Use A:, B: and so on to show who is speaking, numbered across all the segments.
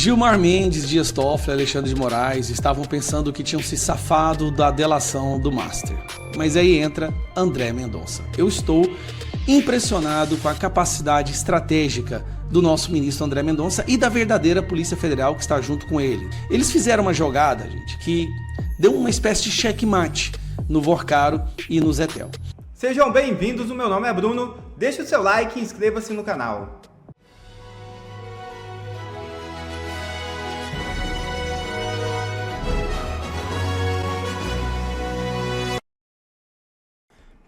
A: Gilmar Mendes, Dias Toffoli e Alexandre de Moraes estavam pensando que tinham se safado da delação do Master. Mas aí entra André Mendonça. Eu estou impressionado com a capacidade estratégica do nosso ministro André Mendonça e da verdadeira Polícia Federal que está junto com ele. Eles fizeram uma jogada, gente, que deu uma espécie de checkmate no Vorcaro e no Zetel.
B: Sejam bem-vindos, o meu nome é Bruno, deixe o seu like e inscreva-se no canal.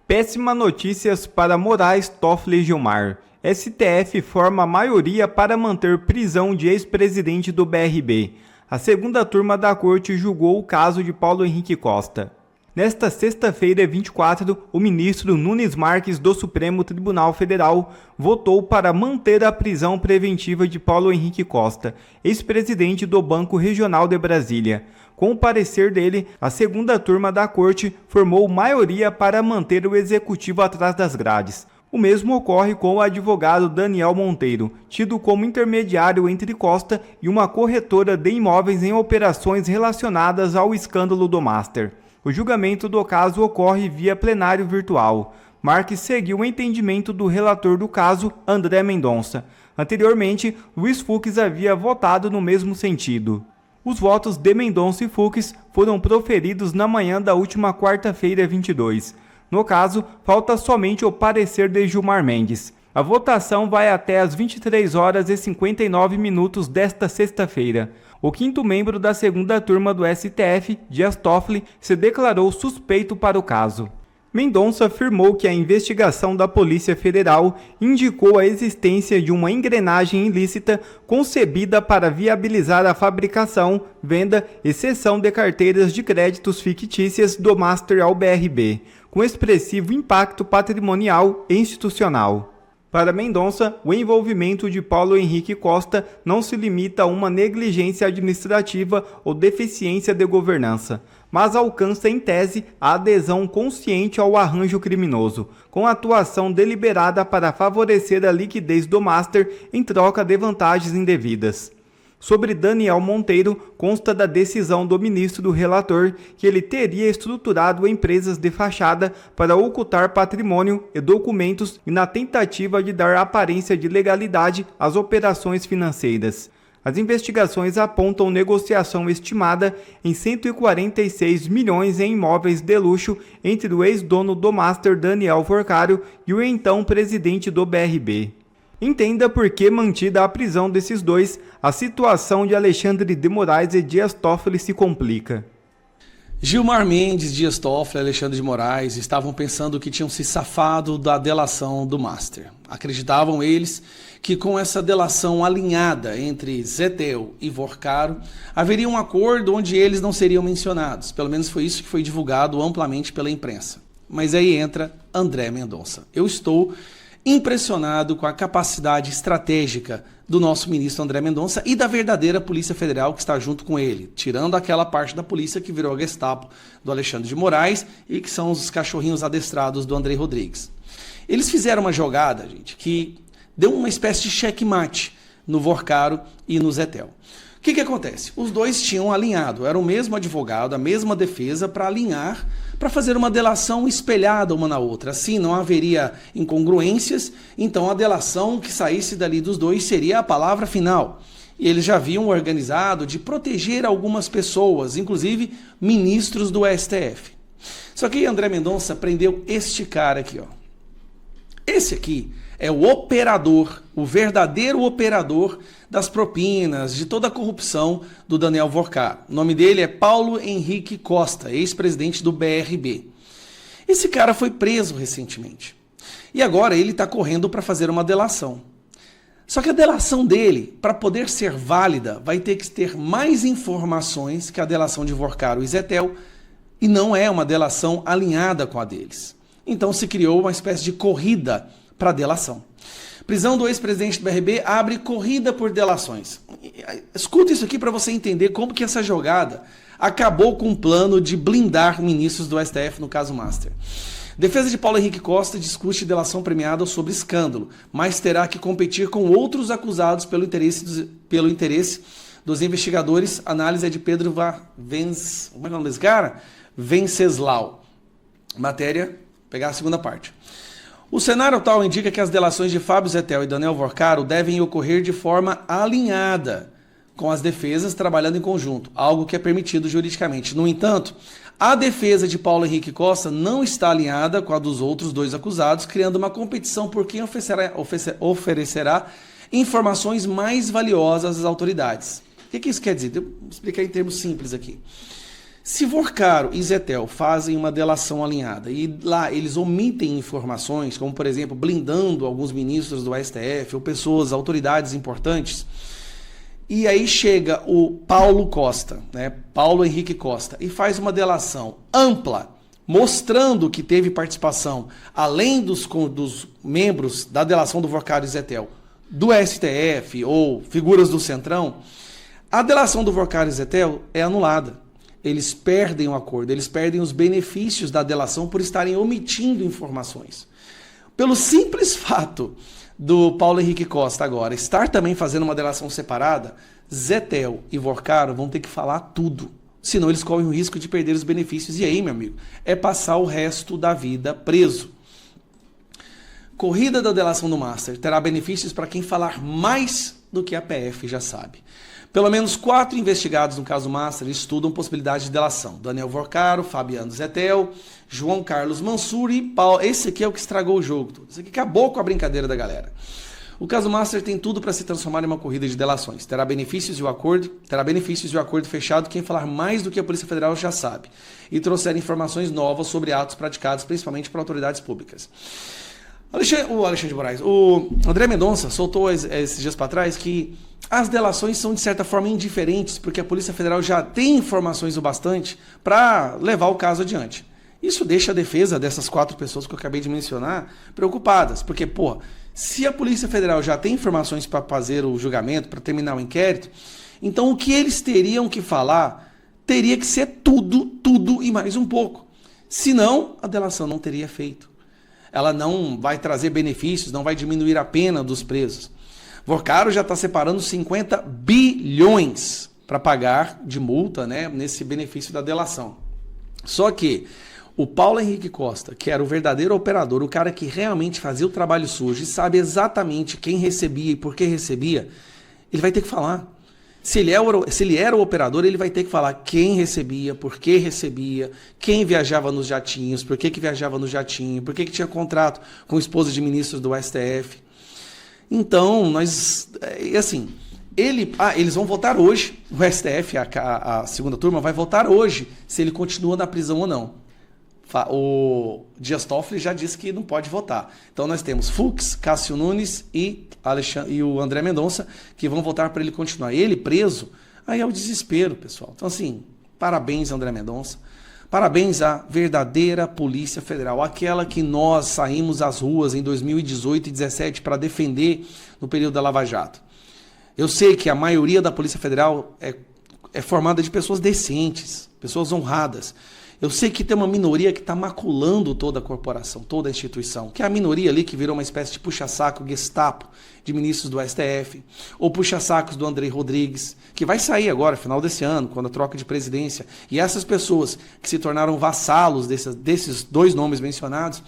B: Péssima notícias para Moraes, Toffoli e Gilmar. STF forma maioria para manter prisão de ex-presidente do BRB. A segunda turma da corte julgou o caso de Paulo Henrique Costa. Nesta sexta-feira, 24, o ministro Nunes Marques do Supremo Tribunal Federal votou para manter a prisão preventiva de Paulo Henrique Costa, ex-presidente do Banco Regional de Brasília. Com o parecer dele, a segunda turma da corte formou maioria para manter o executivo atrás das grades. O mesmo ocorre com o advogado Daniel Monteiro, tido como intermediário entre Costa e uma corretora de imóveis em operações relacionadas ao escândalo do Master. O julgamento do caso ocorre via plenário virtual. Marques seguiu o entendimento do relator do caso, André Mendonça. Anteriormente, Luiz Fux havia votado no mesmo sentido. Os votos de Mendonça e Fux foram proferidos na manhã da última quarta-feira, 22. No caso, falta somente o parecer de Gilmar Mendes. A votação vai até às 23 horas e 59 minutos desta sexta-feira. O quinto membro da segunda turma do STF, Dias Toffoli, se declarou suspeito para o caso. Mendonça afirmou que a investigação da Polícia Federal indicou a existência de uma engrenagem ilícita concebida para viabilizar a fabricação, venda e cessão de carteiras de créditos fictícias do Master ao BRB, com expressivo impacto patrimonial e institucional. Para Mendonça, o envolvimento de Paulo Henrique Costa não se limita a uma negligência administrativa ou deficiência de governança, mas alcança em tese a adesão consciente ao arranjo criminoso, com atuação deliberada para favorecer a liquidez do Master em troca de vantagens indevidas. Sobre Daniel Monteiro, consta da decisão do ministro relator que ele teria estruturado empresas de fachada para ocultar patrimônio e documentos e na tentativa de dar aparência de legalidade às operações financeiras. As investigações apontam negociação estimada em 146 milhões em imóveis de luxo entre o ex-dono do Master Daniel Vorcaro e o então presidente do BRB. Entenda por que, mantida a prisão desses dois, a situação de Alexandre de Moraes e Dias Toffoli se complica.
A: Gilmar Mendes, Dias Toffoli e Alexandre de Moraes estavam pensando que tinham se safado da delação do Master. Acreditavam eles que com essa delação alinhada entre Zetel e Vorcaro, haveria um acordo onde eles não seriam mencionados. Pelo menos foi isso que foi divulgado amplamente pela imprensa. Mas aí entra André Mendonça. Eu estou impressionado com a capacidade estratégica do nosso ministro André Mendonça e da verdadeira Polícia Federal que está junto com ele, tirando aquela parte da polícia que virou a Gestapo do Alexandre de Moraes e que são os cachorrinhos adestrados do Andrei Rodrigues. Eles fizeram uma jogada, gente, que deu uma espécie de checkmate no Vorcaro e no Zetel. O que acontece? Os dois tinham alinhado, era o mesmo advogado, a mesma defesa para alinhar, para fazer uma delação espelhada uma na outra. Assim não haveria incongruências, então a delação que saísse dali dos dois seria a palavra final. E eles já haviam organizado de proteger algumas pessoas, inclusive ministros do STF. Só que André Mendonça prendeu este cara aqui, ó. Esse aqui é o operador, o verdadeiro operador das propinas, de toda a corrupção do Daniel Vorcaro. O nome dele é Paulo Henrique Costa, ex-presidente do BRB. Esse cara foi preso recentemente. E agora ele está correndo para fazer uma delação. Só que a delação dele, para poder ser válida, vai ter que ter mais informações que a delação de Vorcaro e Zetel, e não é uma delação alinhada com a deles. Então se criou uma espécie de corrida para delação. Prisão do ex-presidente do BRB abre corrida por delações. Escuta isso aqui para você entender como que essa jogada acabou com o plano de blindar ministros do STF, no caso Master. Defesa de Paulo Henrique Costa discute delação premiada sobre escândalo, mas terá que competir com outros acusados pelo interesse dos investigadores. A análise é de Pedro como é que é o nome desse cara? Venceslau. Matéria, pegar a segunda parte. O cenário atual indica que as delações de Fábio Zettel e Daniel Vorcaro devem ocorrer de forma alinhada, com as defesas trabalhando em conjunto, algo que é permitido juridicamente. No entanto, a defesa de Paulo Henrique Costa não está alinhada com a dos outros dois acusados, criando uma competição por quem oferecerá informações mais valiosas às autoridades. O que isso quer dizer? Vou explicar em termos simples aqui. Se Vorcaro e Zettel fazem uma delação alinhada e lá eles omitem informações, como por exemplo blindando alguns ministros do STF ou pessoas, autoridades importantes, e aí chega o Paulo Costa, né, Paulo Henrique Costa, e faz uma delação ampla, mostrando que teve participação, além dos membros da delação do Vorcaro e Zettel, do STF ou figuras do Centrão, a delação do Vorcaro e Zettel é anulada. Eles perdem o acordo, eles perdem os benefícios da delação por estarem omitindo informações. Pelo simples fato do Paulo Henrique Costa agora estar também fazendo uma delação separada, Zettel e Vorcaro vão ter que falar tudo. Senão eles correm o risco de perder os benefícios. E aí, meu amigo, é passar o resto da vida preso. Corrida da delação do Master terá benefícios para quem falar mais do que a PF já sabe. Pelo menos 4 investigados no caso Master estudam possibilidade de delação. Daniel Vorcaro, Fabiano Zettel, João Carlos Mansur e Paulo. Esse aqui é o que estragou o jogo. Esse aqui acabou com a brincadeira da galera. O caso Master tem tudo para se transformar em uma corrida de delações. Terá benefícios e o acordo fechado quem falar mais do que a Polícia Federal já sabe e trouxer informações novas sobre atos praticados, principalmente por autoridades públicas. O Alexandre de Moraes, o André Mendonça soltou esses dias para trás que as delações são de certa forma indiferentes, porque a Polícia Federal já tem informações o bastante para levar o caso adiante. Isso deixa a defesa dessas 4 pessoas que eu acabei de mencionar preocupadas, porque, se a Polícia Federal já tem informações para fazer o julgamento, para terminar o inquérito, então o que eles teriam que falar teria que ser tudo e mais um pouco. Senão, a delação não teria feito. Ela não vai trazer benefícios, não vai diminuir a pena dos presos. Vorcaro já está separando 50 bilhões para pagar de multa, né, nesse benefício da delação. Só que o Paulo Henrique Costa, que era o verdadeiro operador, o cara que realmente fazia o trabalho sujo e sabe exatamente quem recebia e por que recebia, ele vai ter que falar. Se ele era o operador, ele vai ter que falar quem recebia, por que recebia, quem viajava nos jatinhos, por que viajava no jatinho, por que tinha contrato com esposa de ministros do STF. Então, eles vão votar hoje, o STF, a segunda turma, vai votar hoje se ele continua na prisão ou não. O Dias Toffoli já disse que não pode votar. Então nós temos Fux, Cássio Nunes e o André Mendonça que vão votar para ele continuar. Ele preso, aí é o desespero, pessoal. Então parabéns André Mendonça, parabéns à verdadeira Polícia Federal, aquela que nós saímos às ruas em 2018 e 2017 para defender no período da Lava Jato. Eu sei que a maioria da Polícia Federal é formada de pessoas decentes, pessoas honradas. Eu sei que tem uma minoria que está maculando toda a corporação, toda a instituição, que é a minoria ali que virou uma espécie de puxa-saco Gestapo de ministros do STF, ou puxa-sacos do André Rodrigues, que vai sair agora, final desse ano, quando a troca de presidência. E essas pessoas que se tornaram vassalos desses 2 nomes mencionados,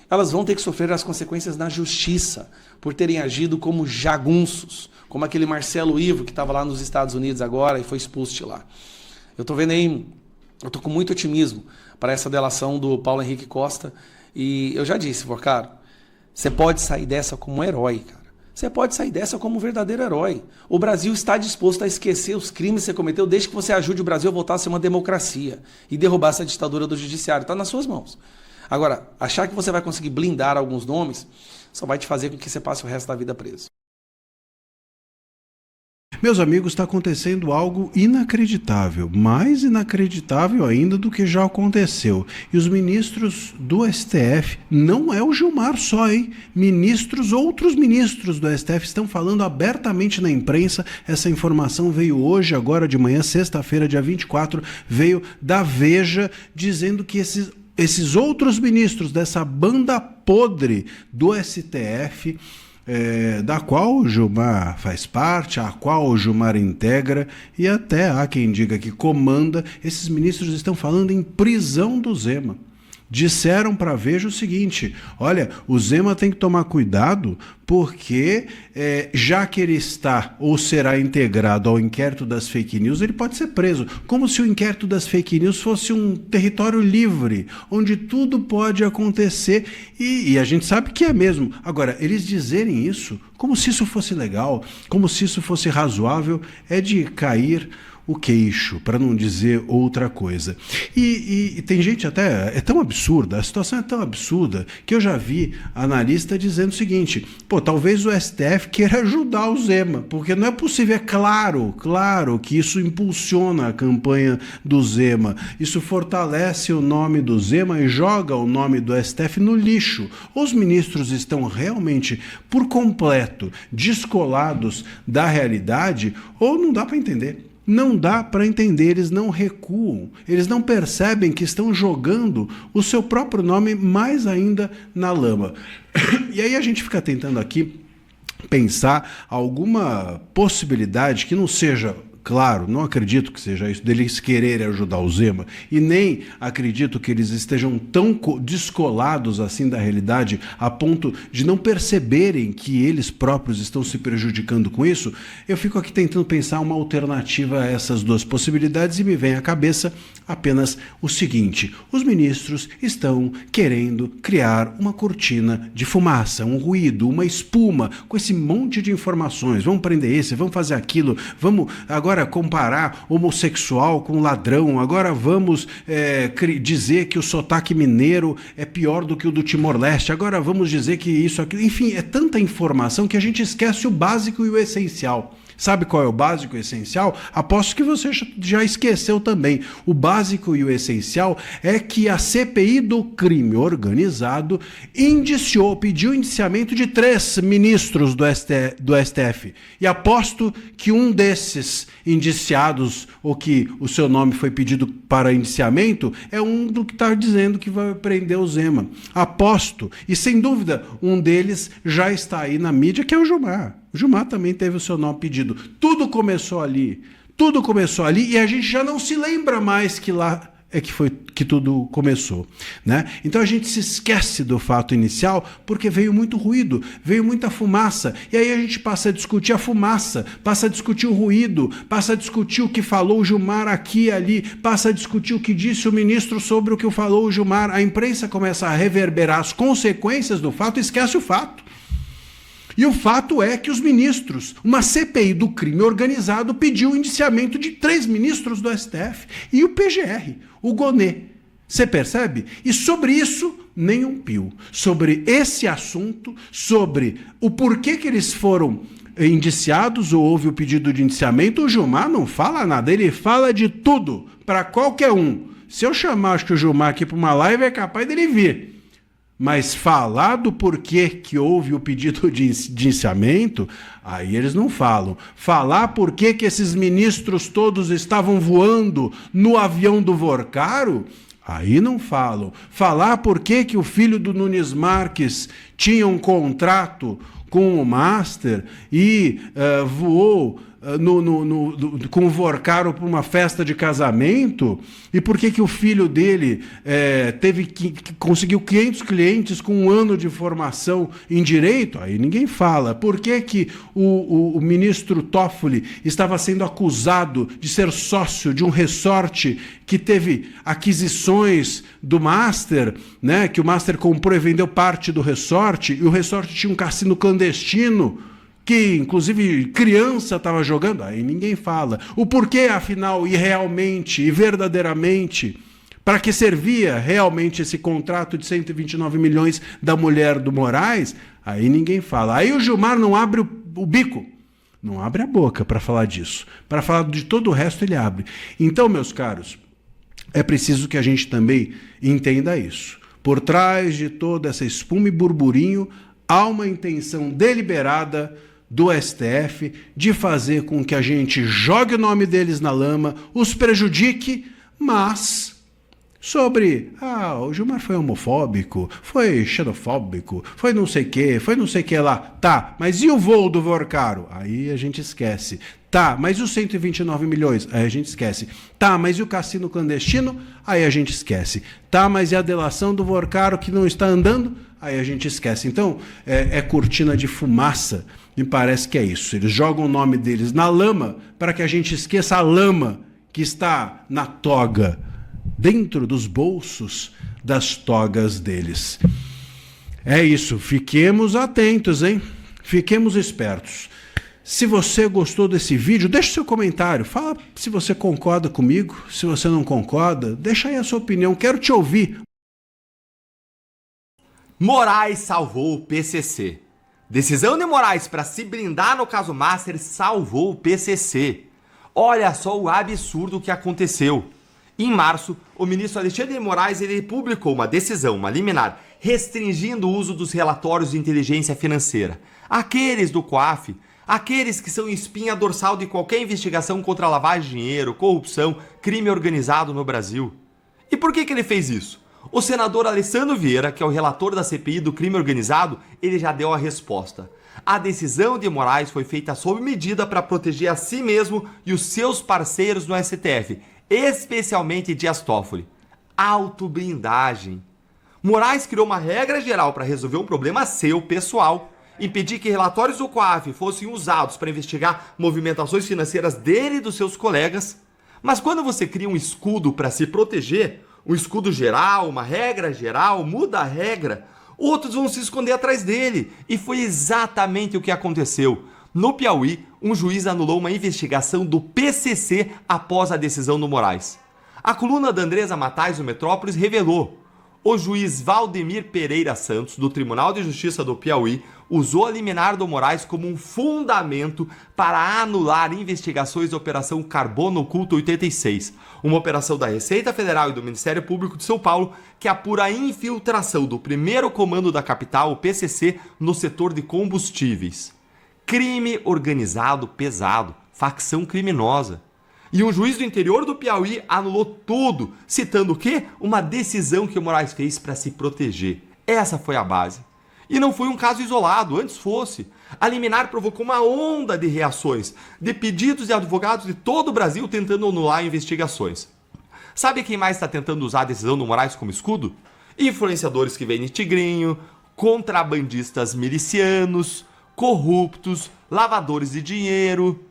A: elas vão ter que sofrer as consequências na justiça por terem agido como jagunços, como aquele Marcelo Ivo que estava lá nos Estados Unidos agora e foi expulso de lá. Eu estou vendo aí... Eu estou com muito otimismo para essa delação do Paulo Henrique Costa e eu já disse, Vorcaro, você pode sair dessa como um herói, cara. Você pode sair dessa como um verdadeiro herói. O Brasil está disposto a esquecer os crimes que você cometeu desde que você ajude o Brasil a voltar a ser uma democracia e derrubar essa ditadura do judiciário. Está nas suas mãos. Agora, achar que você vai conseguir blindar alguns nomes só vai te fazer com que você passe o resto da vida preso.
C: Meus amigos, está acontecendo algo inacreditável, mais inacreditável ainda do que já aconteceu. E os ministros do STF, não é o Gilmar só, hein? Outros ministros do STF estão falando abertamente na imprensa. Essa informação veio hoje, agora de manhã, sexta-feira, dia 24, veio da Veja, dizendo que esses outros ministros dessa banda podre do STF da qual o Gilmar faz parte, a qual o Gilmar integra, e até há quem diga que comanda. Esses ministros estão falando em prisão do Zema. Disseram para a Veja o seguinte: olha, o Zema tem que tomar cuidado porque já que ele está ou será integrado ao inquérito das fake news, ele pode ser preso. Como se o inquérito das fake news fosse um território livre, onde tudo pode acontecer, e a gente sabe que é mesmo. Agora, eles dizerem isso, como se isso fosse legal, como se isso fosse razoável, é de cair o queixo, para não dizer outra coisa. E tem gente até, é tão absurda, a situação é tão absurda, que eu já vi analista dizendo o seguinte: talvez o STF queira ajudar o Zema, porque não é possível, é claro que isso impulsiona a campanha do Zema, isso fortalece o nome do Zema e joga o nome do STF no lixo. Os ministros estão realmente, por completo, descolados da realidade, ou não dá para entender. Não dá para entender, eles não recuam, eles não percebem que estão jogando o seu próprio nome mais ainda na lama. E aí a gente fica tentando aqui pensar alguma possibilidade que não seja... Claro, não acredito que seja isso, deles quererem ajudar o Zema, e nem acredito que eles estejam tão descolados assim da realidade a ponto de não perceberem que eles próprios estão se prejudicando com isso. Eu fico aqui tentando pensar uma alternativa a essas duas possibilidades e me vem à cabeça apenas o seguinte: os ministros estão querendo criar uma cortina de fumaça, um ruído, uma espuma, com esse monte de informações. Vamos prender esse, vamos fazer aquilo, vamos agora comparar homossexual com ladrão, agora vamos dizer que o sotaque mineiro é pior do que o do Timor-Leste, agora vamos dizer que isso, aquilo. Enfim, é tanta informação que a gente esquece o básico e o essencial. Sabe qual é o básico e o essencial? Aposto que você já esqueceu também. O básico e o essencial é que a CPI do crime organizado pediu indiciamento de 3 ministros do STF. E aposto que um desses indiciados, ou que o seu nome foi pedido para indiciamento, é um do que está dizendo que vai prender o Zema. Aposto. E sem dúvida, um deles já está aí na mídia, que é o Gilmar. O Gilmar também teve o seu nome pedido. Tudo começou ali e a gente já não se lembra mais que lá é que foi que tudo começou, né? Então a gente se esquece do fato inicial porque veio muito ruído, veio muita fumaça, e aí a gente passa a discutir a fumaça, passa a discutir o ruído, passa a discutir o que falou o Gilmar aqui e ali, passa a discutir o que disse o ministro sobre o que falou o Gilmar. A imprensa começa a reverberar as consequências do fato e esquece o fato. E o fato é que os ministros, uma CPI do crime organizado, pediu o indiciamento de 3 ministros do STF e o PGR, o Gonê. Você percebe? E sobre isso, nem um pio. Sobre esse assunto, sobre o porquê que eles foram indiciados ou houve o pedido de indiciamento, o Gilmar não fala nada, ele fala de tudo, para qualquer um. Se eu chamar acho que o Gilmar aqui para uma live, é capaz dele vir. Mas falar do porquê que houve o pedido de indiciamento, aí eles não falam. Falar porquê que esses ministros todos estavam voando no avião do Vorcaro, aí não falam. Falar porquê que o filho do Nunes Marques tinha um contrato com o Master e voou com o Vorcaro para uma festa de casamento, e por que o filho dele conseguiu 500 clientes com 1 ano de formação em direito, aí ninguém fala. Por que o ministro Toffoli estava sendo acusado de ser sócio de um resort que teve aquisições do Master, né, que o Master comprou e vendeu parte do resort, e o resort tinha um cassino clandestino, que inclusive criança estava jogando, aí ninguém fala. O porquê, afinal, e realmente, e verdadeiramente, para que servia realmente esse contrato de 129 milhões da mulher do Moraes, aí ninguém fala. Aí o Gilmar não abre o bico, não abre a boca para falar disso. Para falar de todo o resto ele abre. Então, meus caros, é preciso que a gente também entenda isso. Por trás de toda essa espuma e burburinho, há uma intenção deliberada do STF de fazer com que a gente jogue o nome deles na lama, os prejudique, mas sobre, o Gilmar foi homofóbico, foi xenofóbico, foi não sei o que lá. Tá, mas e o voo do Vorcaro? Aí a gente esquece. Tá, mas e os 129 milhões? Aí a gente esquece. Tá, mas e o cassino clandestino? Aí a gente esquece. Tá, mas e a delação do Vorcaro que não está andando? Aí a gente esquece. Então, é cortina de fumaça. Me parece que é isso. Eles jogam o nome deles na lama para que a gente esqueça a lama que está na toga, dentro dos bolsos das togas deles. É isso, fiquemos atentos, hein? Fiquemos espertos. Se você gostou desse vídeo, deixa seu comentário. Fala se você concorda comigo, se você não concorda, deixa aí a sua opinião, quero te ouvir.
D: Moraes salvou o PCC. Decisão de Moraes para se blindar no caso Master salvou o PCC. Olha só o absurdo que aconteceu. Em março, o ministro Alexandre de Moraes ele publicou uma decisão, uma liminar, restringindo o uso dos relatórios de inteligência financeira. Aqueles do COAF, aqueles que são espinha dorsal de qualquer investigação contra a lavagem de dinheiro, corrupção, crime organizado no Brasil. E por que ele fez isso? O senador Alessandro Vieira, que é o relator da CPI do crime organizado, ele já deu a resposta. A decisão de Moraes foi feita sob medida para proteger a si mesmo e os seus parceiros no STF, especialmente Dias Toffoli. Autoblindagem. Moraes criou uma regra geral para resolver um problema seu, pessoal, impedir que relatórios do COAF fossem usados para investigar movimentações financeiras dele e dos seus colegas. Mas quando você cria um escudo para se proteger, um escudo geral, uma regra geral, muda a regra, outros vão se esconder atrás dele. E foi exatamente o que aconteceu. No Piauí, um juiz anulou uma investigação do PCC após a decisão do Moraes. A coluna da Andresa Matais do Metrópolis revelou: o juiz Valdemir Pereira Santos, do Tribunal de Justiça do Piauí, usou a liminar do Moraes como um fundamento para anular investigações da Operação Carbono Oculto 86, uma operação da Receita Federal e do Ministério Público de São Paulo que apura a infiltração do primeiro comando da capital, o PCC, no setor de combustíveis. Crime organizado pesado, facção criminosa. E um juiz do interior do Piauí anulou tudo, citando o quê? Uma decisão que o Moraes fez para se proteger. Essa foi a base. E não foi um caso isolado, antes fosse. A liminar provocou uma onda de reações, de pedidos de advogados de todo o Brasil tentando anular investigações. Sabe quem mais está tentando usar a decisão do Moraes como escudo? Influenciadores que vendem tigrinho, contrabandistas milicianos, corruptos, lavadores de dinheiro,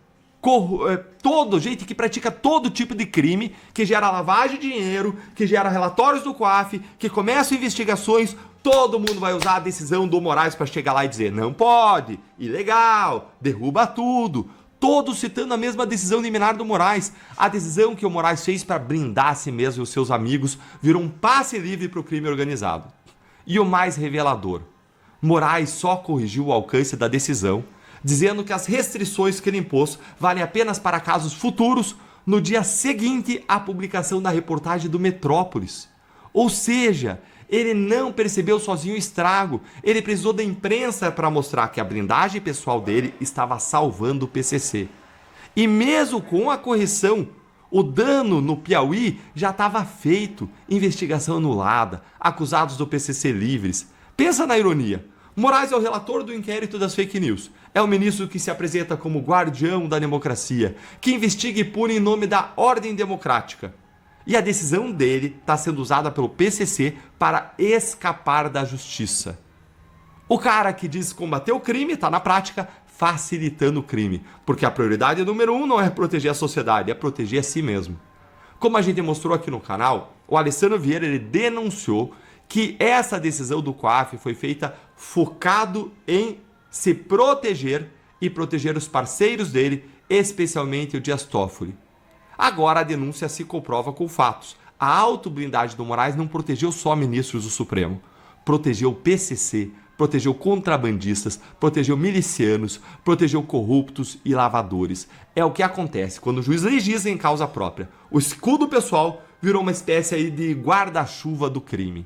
D: todo gente que pratica todo tipo de crime, que gera lavagem de dinheiro, que gera relatórios do COAF, que começa investigações. Todo mundo vai usar a decisão do Moraes para chegar lá e dizer: não pode, ilegal, derruba tudo. Todos citando a mesma decisão liminar do Moraes. A decisão que o Moraes fez para blindar a si mesmo e os seus amigos virou um passe livre para o crime organizado. E o mais revelador: Moraes só corrigiu o alcance da decisão, dizendo que as restrições que ele impôs valem apenas para casos futuros, no dia seguinte à publicação da reportagem do Metrópolis. Ou seja, ele não percebeu sozinho o estrago, ele precisou da imprensa para mostrar que a blindagem pessoal dele estava salvando o PCC. E mesmo com a correção, o dano no Piauí já estava feito, investigação anulada, acusados do PCC livres. Pensa na ironia. Moraes é o relator do inquérito das fake news. É o ministro que se apresenta como guardião da democracia, que investiga e pune em nome da ordem democrática. E a decisão dele está sendo usada pelo PCC para escapar da justiça. O cara que diz combater o crime está, na prática, facilitando o crime, porque a prioridade número 1 não é proteger a sociedade, é proteger a si mesmo. Como a gente mostrou aqui no canal, o Alessandro Vieira ele denunciou que essa decisão do COAF foi feita focado em se proteger e proteger os parceiros dele, especialmente o Dias Toffoli. Agora a denúncia se comprova com fatos. A autoblindagem do Moraes não protegeu só ministros do Supremo, protegeu o PCC, protegeu contrabandistas, protegeu milicianos, protegeu corruptos e lavadores. É o que acontece quando o juiz legisla em causa própria. O escudo pessoal virou uma espécie aí de guarda-chuva do crime.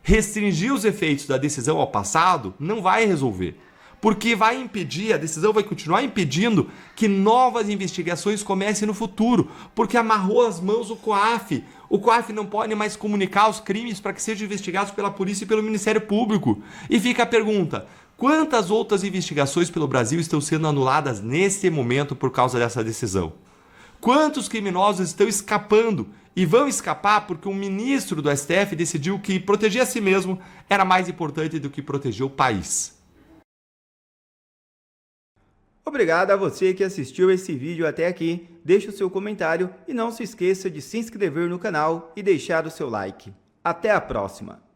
D: Restringir os efeitos da decisão ao passado não vai resolver. porque vai impedir, a decisão vai continuar impedindo que novas investigações comecem no futuro, porque amarrou as mãos o COAF. O COAF não pode mais comunicar os crimes para que sejam investigados pela polícia e pelo Ministério Público. E fica a pergunta: quantas outras investigações pelo Brasil estão sendo anuladas nesse momento por causa dessa decisão? Quantos criminosos estão escapando e vão escapar porque um ministro do STF decidiu que proteger a si mesmo era mais importante do que proteger o país?
B: Obrigado a você que assistiu esse vídeo até aqui. Deixe o seu comentário e não se esqueça de se inscrever no canal e deixar o seu like. Até a próxima!